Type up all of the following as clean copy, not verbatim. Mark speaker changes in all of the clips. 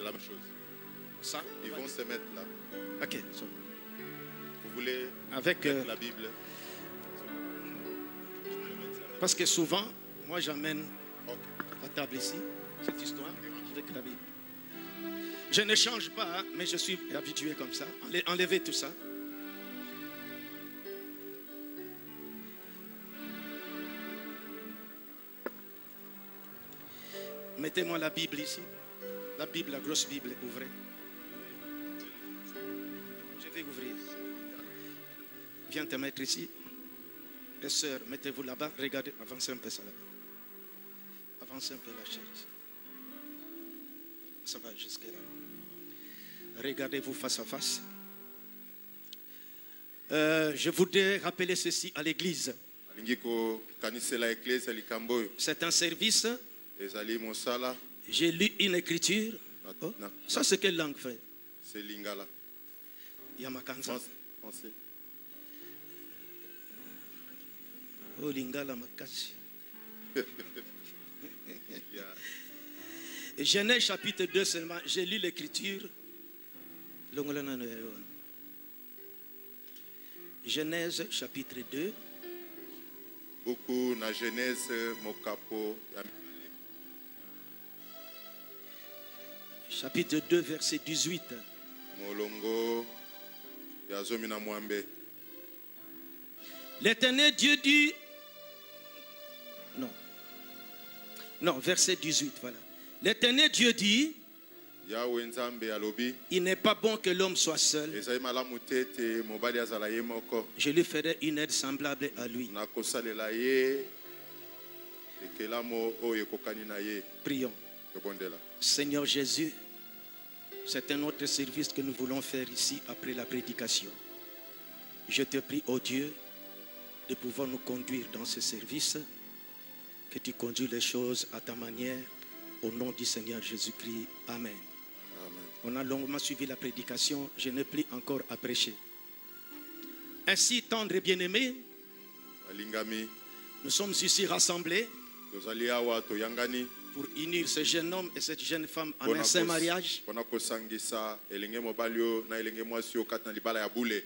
Speaker 1: la même chose.
Speaker 2: Ça,
Speaker 1: Ils vont se mettre là.
Speaker 2: ok. So,
Speaker 1: Vous voulez
Speaker 2: avec,
Speaker 1: mettre la Bible?
Speaker 2: parce que souvent, moi j'amène
Speaker 1: Ok.
Speaker 2: la table ici, cette histoire, avec la Bible. Je ne change pas, hein, mais je suis habitué comme ça. Enlevez tout ça. Mettez-moi la Bible ici. La Bible, la grosse Bible, ouvrez. Je vais ouvrir. Viens te mettre ici. Les sœurs, mettez-vous là-bas. Regardez, avancez un peu ça là-bas. Avancez un peu la chaise ici. Ça va jusque là. Regardez-vous face à face. Je voudrais rappeler ceci à l'église. C'est un service. J'ai lu une écriture. Oh, ça c'est quelle langue, frère?
Speaker 1: C'est Lingala.
Speaker 2: Yamakanza.
Speaker 1: Français.
Speaker 2: Oh, Lingala Makasi. Genèse chapitre 2 seulement. J'ai lu l'écriture. Genèse chapitre 2.
Speaker 1: Beaucoup na Genèse mokapo.
Speaker 2: Chapitre 2 verset 18.
Speaker 1: Molongo yazomina mwambe.
Speaker 2: L'Éternel Dieu dit. Non, verset 18, voilà. L'Éternel Dieu dit.
Speaker 1: Yahweh nzambe alobi.
Speaker 2: Il n'est pas bon que l'homme soit seul.
Speaker 1: Ezali malamu tete mobali azala ye moko.
Speaker 2: Je lui ferai une aide semblable à lui.
Speaker 1: Nakosalela ye ekelamo oyo ekokani na ye.
Speaker 2: Prions.
Speaker 1: Ebondela.
Speaker 2: Seigneur Jésus, c'est un autre service que nous voulons faire ici après la prédication. Je te prie, ô Dieu, de pouvoir nous conduire dans ce service, que tu conduis les choses à ta manière, au nom du Seigneur Jésus-Christ. Amen.
Speaker 1: Amen.
Speaker 2: On a longuement suivi la prédication, je n'ai plus encore à prêcher. Ainsi, tendre et bien-aimé,
Speaker 1: Alingami.
Speaker 2: nous sommes ici rassemblés
Speaker 1: Tozali awa toyangani.
Speaker 2: pour unir ce jeune homme et cette jeune femme en un saint mariage,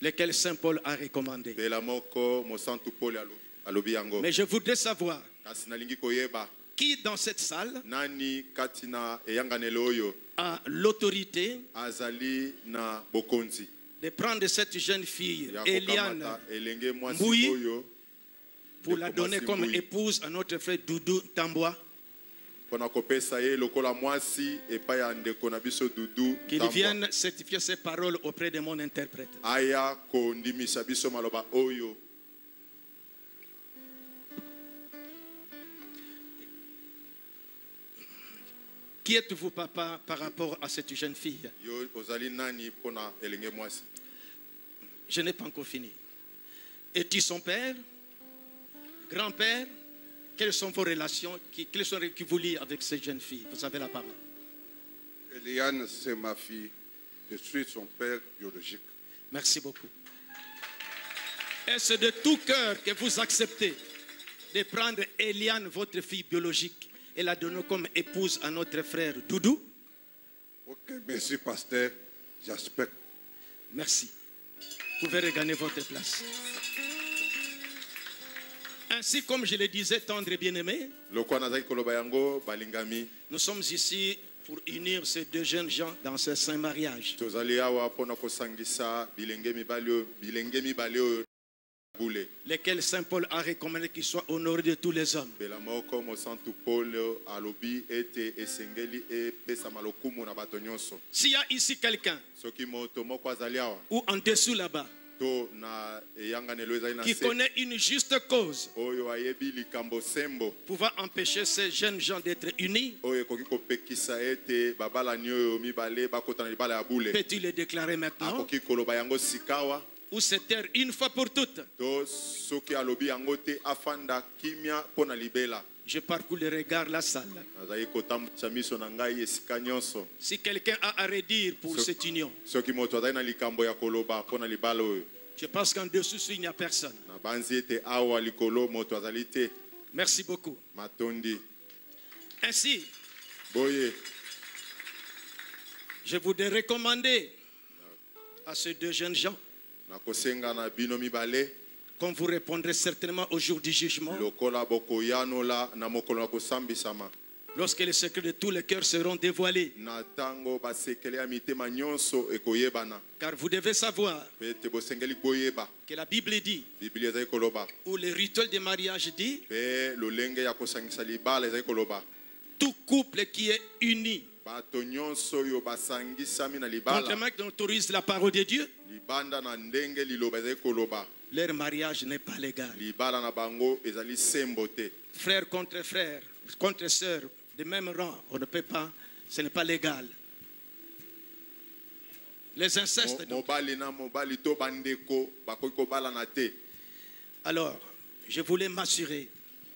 Speaker 2: lesquels Saint Paul a recommandé. Mais je voudrais savoir qui dans cette salle a l'autorité de prendre cette jeune fille, Eliane Mbouyi, pour la donner comme épouse à notre frère Doudou Tamboa. Qu'il vienne certifier ses paroles auprès de mon interprète. Qui êtes-vous, papa, par rapport à cette jeune fille? Je n'ai pas encore fini. Es-tu son père? Grand-père? Quelles sont vos relations qui vous lient avec cette jeune fille? Vous avez la parole.
Speaker 3: Eliane, c'est ma fille. Je suis son père biologique.
Speaker 2: Merci beaucoup. Est-ce de tout cœur que vous acceptez de prendre Eliane, votre fille biologique, et la donner comme épouse à notre frère Doudou?
Speaker 3: Ok, merci, pasteur. J'espère.
Speaker 2: Merci. Vous pouvez regagner votre place. Ainsi, comme je le disais, tendre et bien-aimé, nous sommes ici pour unir ces deux jeunes gens dans ce saint mariage. Lesquels Saint Paul a recommandé qu'ils soient honorés de tous les hommes. S'il y a ici quelqu'un ou en dessous là-bas qui connaît une juste cause pouvant empêcher ces jeunes gens d'être unis, peux-tu le déclarer maintenant ou se taire une fois pour toutes? Je parcours le regard la salle. Si quelqu'un a à redire pour cette union, je pense qu'en dessous, il n'y a personne. Merci beaucoup. Ainsi, Je voudrais recommander à ces deux jeunes gens
Speaker 1: nakosenga na bino mibale
Speaker 2: qu'on vous répondrait certainement au jour du jugement,
Speaker 1: lokola bokoyanola na mokolo na kosambisama
Speaker 2: lorsque les secrets de tous les cœurs seront dévoilés.
Speaker 1: na tango basekele ya mitema nyonso ekoyebana
Speaker 2: Car vous devez savoir
Speaker 1: pete bosengeli boyeba
Speaker 2: que la Bible dit,
Speaker 1: biblia ezali koloba
Speaker 2: ou le rituel de mariage dit,
Speaker 1: pe lolenge ya kosangisa libala ezali koloba
Speaker 2: tout couple qui est uni,
Speaker 1: bato nyonso oyo basangisami na libala
Speaker 2: contrairement qu'on autorise la parole de Dieu,
Speaker 1: libanda na ndenge liloba ezali koloba
Speaker 2: leur mariage n'est pas légal.
Speaker 1: libala na bango ezali sembo te
Speaker 2: Frère, contre sœur, de même rang, on ne peut pas, ce n'est pas légal. Les incestes. donc.
Speaker 1: mobali na mobali to bandeko bakoki kobalana te
Speaker 2: Alors, je voulais m'assurer,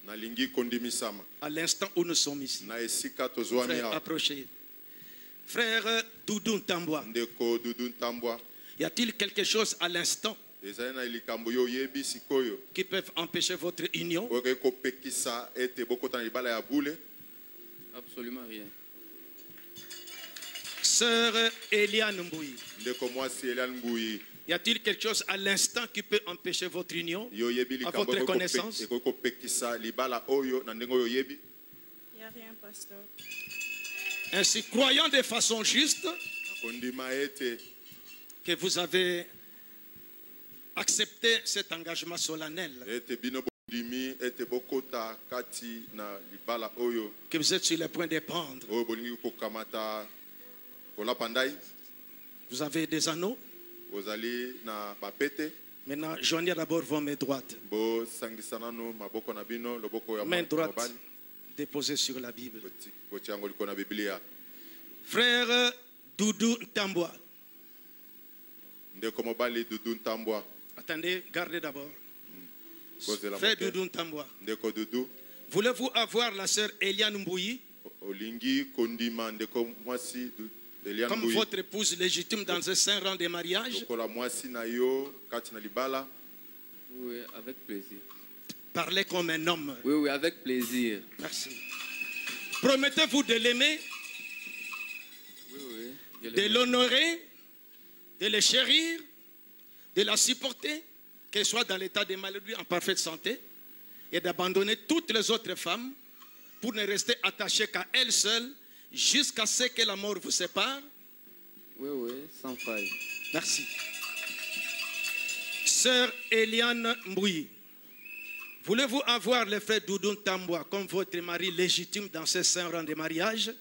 Speaker 1: nalingi kondimisama
Speaker 2: à l'instant où nous sommes ici,
Speaker 1: na esika tozwami
Speaker 2: frère,
Speaker 1: awa
Speaker 2: approchez. Frère Doudou Ntambwa,
Speaker 1: ndeko dudu ntambwa
Speaker 2: y a-t-il quelque chose à l'instant
Speaker 1: ezali na likambo yo oyebi sikoyo
Speaker 2: qui peut empêcher votre union?
Speaker 1: okoki kopekisa ete bokota na libala ya bule
Speaker 4: Absolument rien.
Speaker 2: Sœur Eliane Mbouyi,
Speaker 1: ndeko mwasi elian mbuyi
Speaker 2: y a-t-il quelque chose à l'instant qui peut empêcher votre union?
Speaker 1: yo oyebi
Speaker 2: À
Speaker 1: likambo
Speaker 2: votre connaissance?
Speaker 1: ekoki kopekisa libala oyo na ndenge oyo oyebi
Speaker 5: Il n'y a rien, pasteur.
Speaker 2: Ainsi, croyant de façon juste
Speaker 1: nakondima ete
Speaker 2: que vous avez accepté cet engagement solennel,
Speaker 1: ete bino bondimi ete bokota kati na libala oyo
Speaker 2: que vous êtes sur le point de prendre.
Speaker 1: oyo bolingi kokamata kolapa ndai
Speaker 2: Vous avez des anneaux.
Speaker 1: bozali na bapete
Speaker 2: Maintenant, joignez d'abord vos mains droites.
Speaker 1: bosangisa nano maboko na bino loboko ya
Speaker 2: Main droite
Speaker 1: mobali
Speaker 2: déposée sur la Bible.
Speaker 1: botia yango likolo na biblia
Speaker 2: Frère Doudou Ntambwa,
Speaker 1: ndeko mobali dudu ntambwa
Speaker 2: attendez, gardez d'abord.
Speaker 1: bozela
Speaker 2: Frère
Speaker 1: moke
Speaker 2: Doudou Ntambwa,
Speaker 1: ndeko dudu
Speaker 2: voulez-vous avoir la sœur Eliane Mbouyi
Speaker 1: olingi kondima ndeko mwasi elian
Speaker 2: comme
Speaker 1: mbuyi
Speaker 2: votre épouse légitime dans un saint rang de mariage?
Speaker 1: lokola mwasi na yo kati na libala
Speaker 4: Oui, avec plaisir.
Speaker 2: Parlez comme un homme.
Speaker 4: Oui, oui, avec plaisir.
Speaker 2: Merci. Promettez-vous de l'aimer,
Speaker 4: Oui, oui. Je
Speaker 2: de
Speaker 4: le-
Speaker 2: l'honorer, de le chérir, de la supporter, qu'elle soit dans l'état de maladie en parfaite santé, et d'abandonner toutes les autres femmes pour ne rester attachée qu'à elle seule jusqu'à ce que la mort vous sépare.
Speaker 4: Oui, oui, sans faille.
Speaker 2: Merci. Sœur Eliane Mbouyi, voulez-vous avoir le frère Doudou Ntambwa comme votre mari légitime dans ce saint rang de mariage?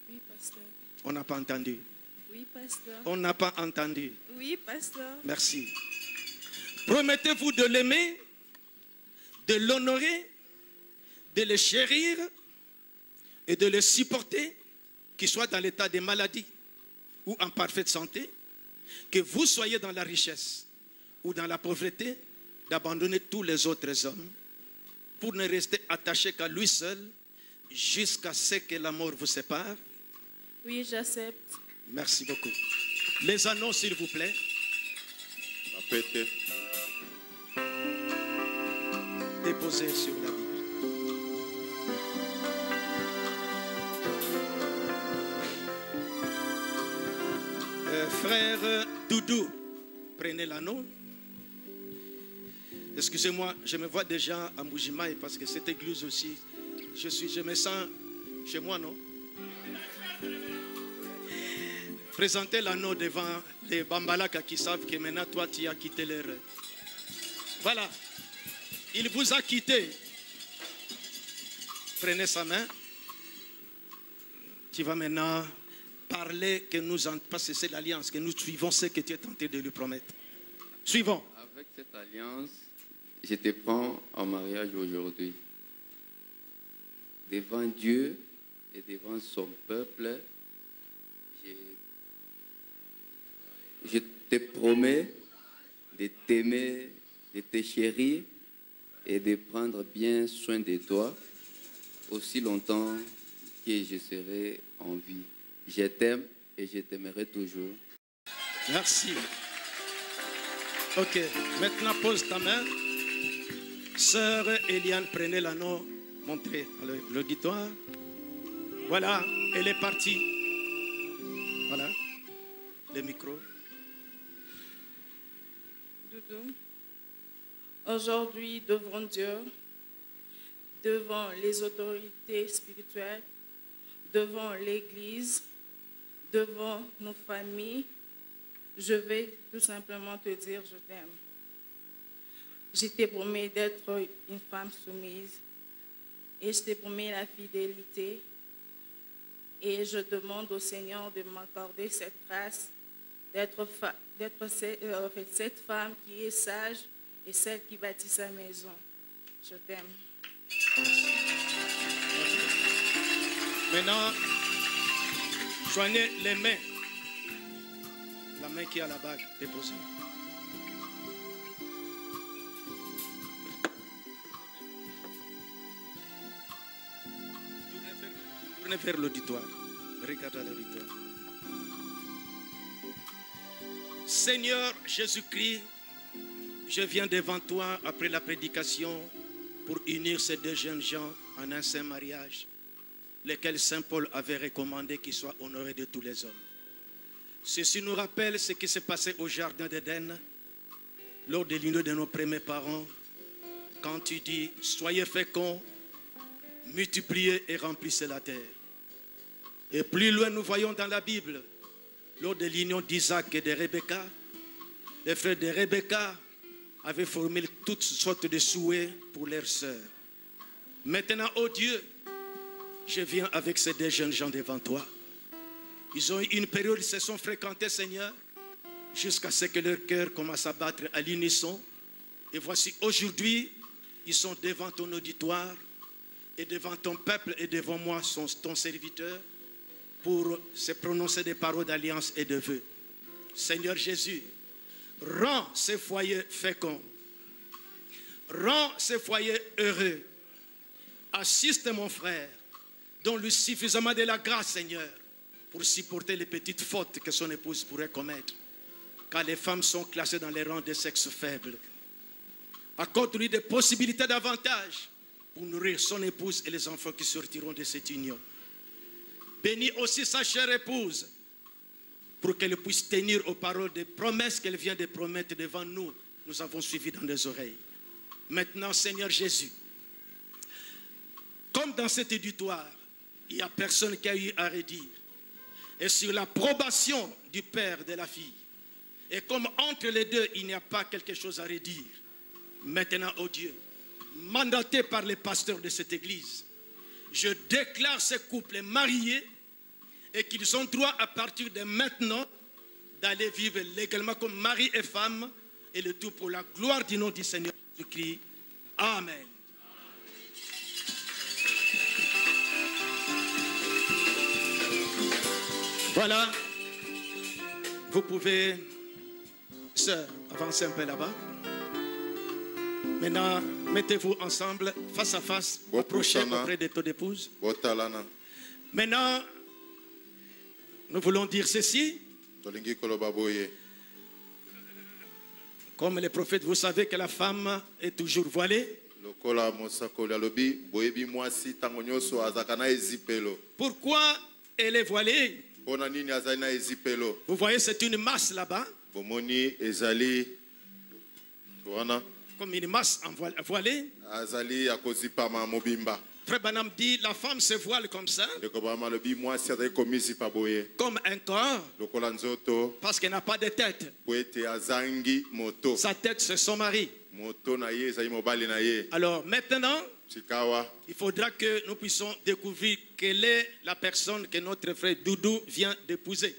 Speaker 5: Oui, pasteur.
Speaker 2: On n'a pas entendu.
Speaker 5: Oui, pasteur.
Speaker 2: On n'a pas entendu.
Speaker 5: Oui, pasteur.
Speaker 2: Merci. Promettez-vous de l'aimer, de l'honorer, de le chérir et de le supporter, qu'il soit dans l'état de maladie ou en parfaite santé, que vous soyez dans la richesse ou dans la pauvreté, d'abandonner tous les autres hommes pour ne rester attaché qu'à lui seul jusqu'à ce que la mort vous sépare?
Speaker 5: Oui, j'accepte.
Speaker 2: Merci beaucoup. Les anneaux, s'il vous plaît.
Speaker 1: bapete
Speaker 2: Déposés sur la Bible. Frère Doudou, prenez l'anneau. Excusez-moi, je me vois déjà à Mbujimaï parce que cette église aussi, je me sens chez moi, non? Présentez l'anneau devant les Bambalaka qui savent que maintenant toi tu as quitté leur. Voilà. Il vous a quitté. Prenez sa main. Tu vas maintenant parler que nous en parce que c'est l'alliance, que nous suivons ce que tu es tenté de lui promettre. Suivons.
Speaker 4: Avec cette alliance, je te prends en mariage aujourd'hui. Devant Dieu et devant son peuple, je te promets de t'aimer, de te chérir et de prendre bien soin de toi aussi longtemps que je serai en vie. Je t'aime et je t'aimerai toujours.
Speaker 2: Merci. Ok, maintenant pose ta main. Sœur Eliane, prenez l'anneau, montrez à l'auditoire. Voilà, elle est partie. Voilà, le micro.
Speaker 5: Doudou, aujourd'hui, devant Dieu, devant les autorités spirituelles, devant l'Église, devant nos familles, je vais tout simplement te dire je t'aime. Je t'ai promis d'être une femme soumise et je t'ai promis la fidélité et je demande au Seigneur de m'accorder cette grâce d'être cette femme qui est sage et celle qui bâtit sa maison. Je t'aime.
Speaker 2: Maintenant, joignez les mains. La main qui a la bague déposée. Tournez vers l'auditoire. Regardez l'auditoire. Seigneur Jésus-Christ, je viens devant toi après la prédication pour unir ces deux jeunes gens en un saint mariage, lesquels Saint Paul avait recommandé qu'ils soient honorés de tous les hommes. Ceci nous rappelle ce qui s'est passé au jardin d'Éden lors de l'union de nos premiers parents, quand tu dis « Soyez féconds, multipliez et remplissez la terre ». Et plus loin, nous voyons dans la Bible, lors de l'union d'Isaac et de Rebecca, les frères de Rebecca avaient formé toutes sortes de souhaits pour leurs sœurs. Maintenant, ô Dieu, je viens avec ces deux jeunes gens devant toi. Ils ont eu une période, ils se sont fréquentés, Seigneur, jusqu'à ce que leur cœur commence à battre à l'unisson. Et voici, aujourd'hui, ils sont devant ton auditoire et devant ton peuple et devant moi, ton serviteur, pour se prononcer des paroles d'alliance et de vœux. Seigneur Jésus, rends ces foyers féconds, rends ces foyers heureux. Assiste mon frère, donne-lui suffisamment de la grâce, Seigneur, pour supporter les petites fautes que son épouse pourrait commettre, car les femmes sont classées dans les rangs des sexes faibles. Accorde-lui des possibilités davantage pour nourrir son épouse et les enfants qui sortiront de cette union. Bénis aussi sa chère épouse pour qu'elle puisse tenir aux paroles des promesses qu'elle vient de promettre devant nous. Nous avons suivi dans les oreilles. Maintenant, Seigneur Jésus, comme dans cet auditoire, il n'y a personne qui a eu à redire. Et sur l'approbation du père de la fille, et comme entre les deux, il n'y a pas quelque chose à redire, maintenant, ô Dieu, mandaté par les pasteurs de cette église, je déclare ces couples mariés et qu'ils ont droit à partir de maintenant d'aller vivre légalement comme mari et femme, et le tout pour la gloire du nom du Seigneur Jésus-Christ. Amen. Voilà, vous pouvez, sœur, avancer un peu là-bas. Maintenant, mettez-vous ensemble, face à face, approchez auprès de ton épouse. Maintenant, nous voulons dire ceci. Comme les prophètes, vous savez que la femme est toujours voilée. Pourquoi elle est voilée? Vous voyez, c'est une masse là-bas. Comme une masse voilée. Frère Branham dit, la femme se voile comme ça, comme un corps, parce qu'elle n'a pas de tête. Sa tête, c'est son mari. Alors maintenant, il faudra que nous puissions découvrir quelle est la personne que notre frère Doudou vient d'épouser.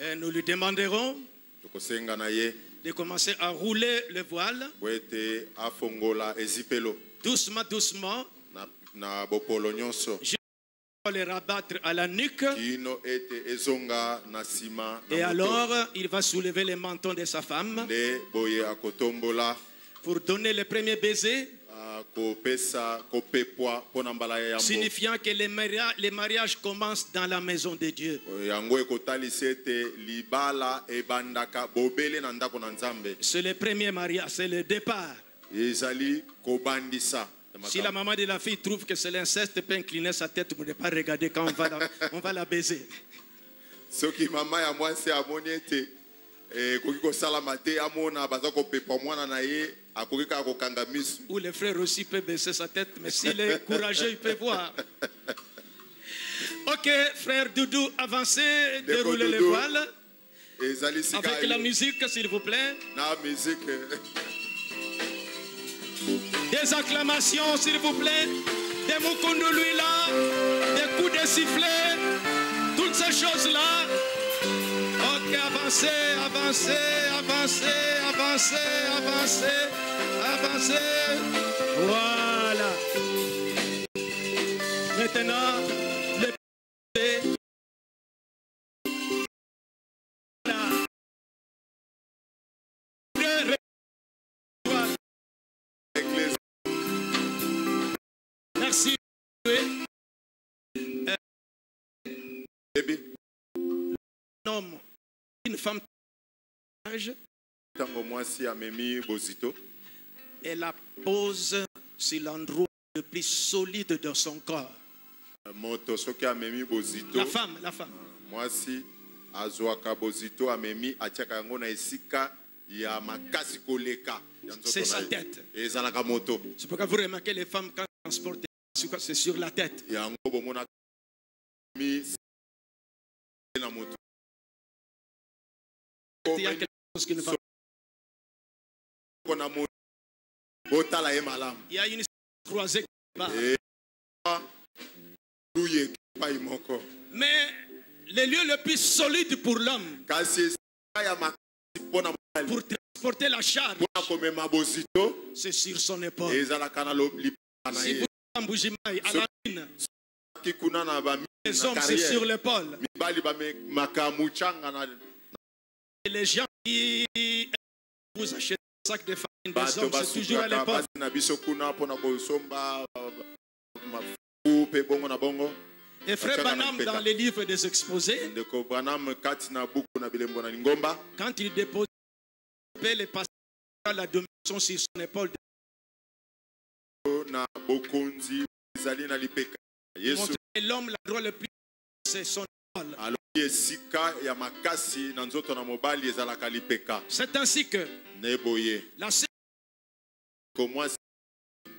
Speaker 2: Et nous lui demanderons de commencer à rouler le voile. Doucement, doucement. Je vais le rabattre à la nuque. Et alors, il va soulever le menton de sa femme pour donner le premier baiser, signifiant que les mariages commencent dans la maison de Dieu. C'est le premier mariage, c'est le départ. Si la maman de la fille trouve que c'est l'inceste, peut incliner sa tête pour ne pas regarder quand on va la baiser.
Speaker 1: Soki mama ya mwasi amoni ete koki kosalama te amona baza kopepa mwana na ye akoki kaka kokanga misu.
Speaker 2: Ou le frère aussi peut baisser sa tête, mais s'il est courageux, il peut voir. Ok, frère Doudou, avancez, déroulez les voiles. Avec la musique, s'il vous plaît.
Speaker 1: La musique.
Speaker 2: Des acclamations, s'il vous plaît. Des mots conduits là. Des coups de sifflet. Toutes ces choses-là. Ok, avancez, avancez, avancez, avancez, avancez, avancez. Voilà. Maintenant, le merci. Un homme, une femme, elle la pose sur l'endroit le plus solide de son corps. La femme, la femme.
Speaker 1: Mwasi azwaka bozito amemi atiaka yango na esika ya makasi koleka.
Speaker 2: C'est sa tête.
Speaker 1: Ezalaka moto.
Speaker 2: C'est pourquoi vous remarquez les femmes quand transportent, c'est sur la tête.
Speaker 1: Yango bomona mi na moto.
Speaker 2: Il y a quelque chose qui ne va pas. Il y a une croisée qui va. Mais le lieu le plus solide pour l'homme, pour transporter la charge, c'est sur son épaule. Si vous en Bougimaï, à la mine, les hommes, c'est sur l'épaule. Et les gens qui vous achètent un sac de farine des hommes, c'est toujours à l'épaule. Et frère Branham, dans les livres des exposés, quand il dépose les passages à la domination sur son épaule, l'homme, la droit le plus, c'est son épaule. C'est ainsi que la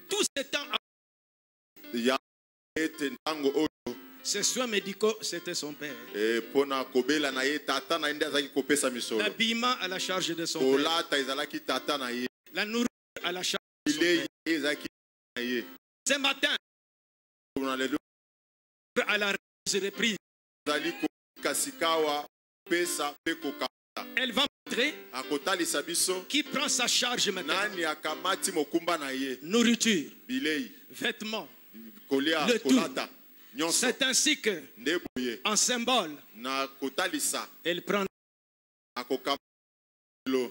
Speaker 2: tout ce temps, ses soins médicaux, c'était son père. L'habillement à la charge de son père. La nourriture à la charge de son père. Ce matin, à la reprise, elle va montrer qui prend sa charge maintenant. Nourriture, vêtements, le tout. C'est ainsi que, en symbole, elle prend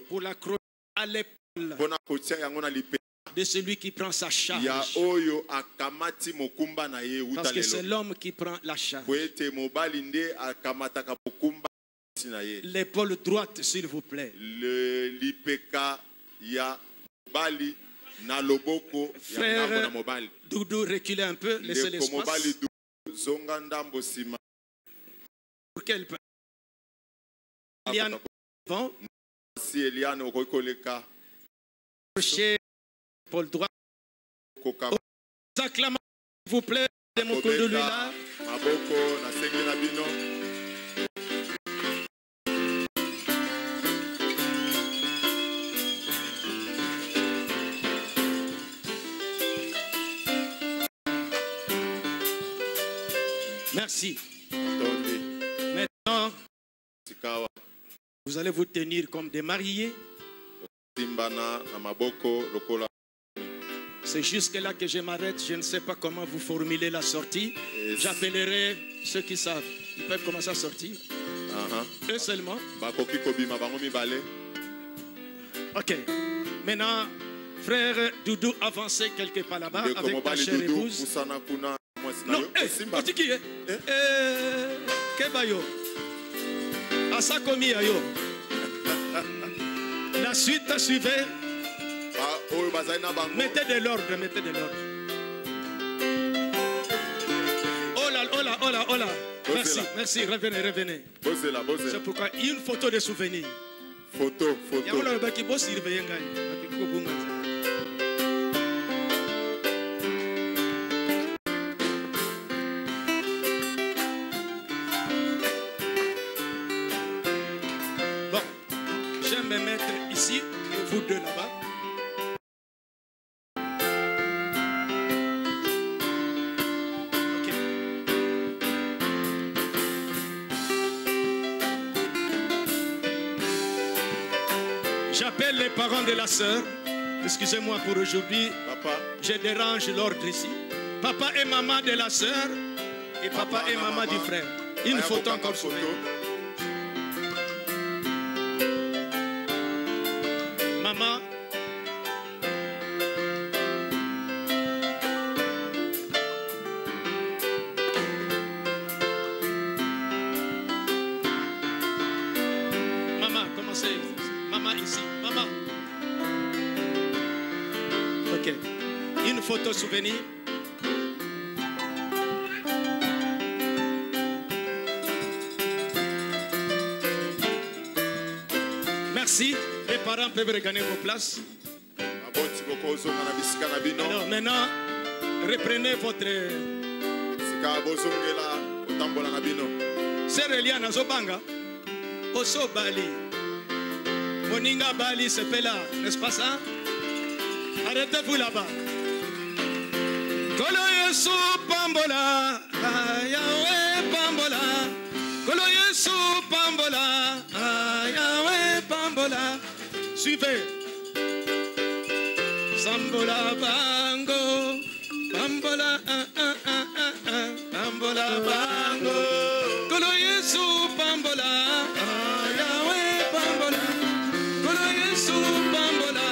Speaker 2: pour la croix à l'épaule de celui qui prend sa charge. Parce que c'est l'homme qui prend la charge. L'épaule droite, s'il vous plaît. Frère Doudou, reculez un peu, laissez l'espace. Pour qu'elle peut. Eliane, devant. Crochet, l'épaule droite. Acclamation, s'il vous plaît, de mon coup de lui là. Merci. Maintenant, vous allez vous tenir comme des mariés. C'est jusque là que je m'arrête. Je ne sais pas comment vous formulez la sortie. J'appellerai ceux qui savent. Ils peuvent commencer à sortir. Eux seulement. Ok. Maintenant, frère Doudou, avancez quelque part là-bas avec ta chère épouse. Non, tu qui est? Kebayo. Asakomi ayo. La suite suivait. Mettez de l'ordre, mettez de l'ordre. hola. Merci, merci, revenez, revenez.
Speaker 1: Bozela,
Speaker 2: C'est
Speaker 1: bozela.
Speaker 2: pourquoi une photo de souvenir.
Speaker 1: Photo,
Speaker 2: Il y a un
Speaker 1: photo.
Speaker 2: homme qui bosse, il veille un gars. Bon, je vais me mettre ici et vous deux là-bas. Ok. J'appelle les parents de la sœur. Excusez-moi pour aujourd'hui,
Speaker 1: Papa,
Speaker 2: je dérange l'ordre ici. Papa et maman de la sœur et papa et maman du frère. Une photo encore
Speaker 1: photo.
Speaker 2: souvenir. Maman. Maman, comment c'est? Maman ici. Maman. Ok. Une photo souvenir. Merci. Les parents peuvent regagner vos places.
Speaker 1: Abonti boko ozonga na bisika na bino.
Speaker 2: Alors maintenant, reprenez votre
Speaker 1: Sika bozongela otambola na bino.
Speaker 2: sœur Eliane Zobanga. Oso Bali. Moninga Bali, c'est là, n'est-ce pas ça? Arrêtez-vous là-bas. Kolo Yesu Pambola, Yahweh Pambola. Kolo Yesu Pambola, Yahweh Pambola. Suivez. Sambola Bango, Pambola, Pambola Bango. Kolo Yesu Pambola, Yahweh Pambola. Kolo Yesu Pambola,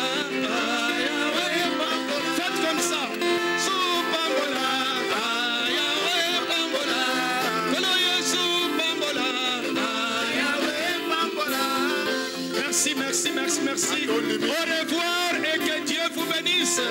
Speaker 2: Yahweh Pambola. Faites comme ça. Su Pambola, Yahweh Pambola. Kolo Yesu Pambola, Yahweh Pambola. Merci, merci, merci, merci. Au revoir et que Dieu vous bénisse.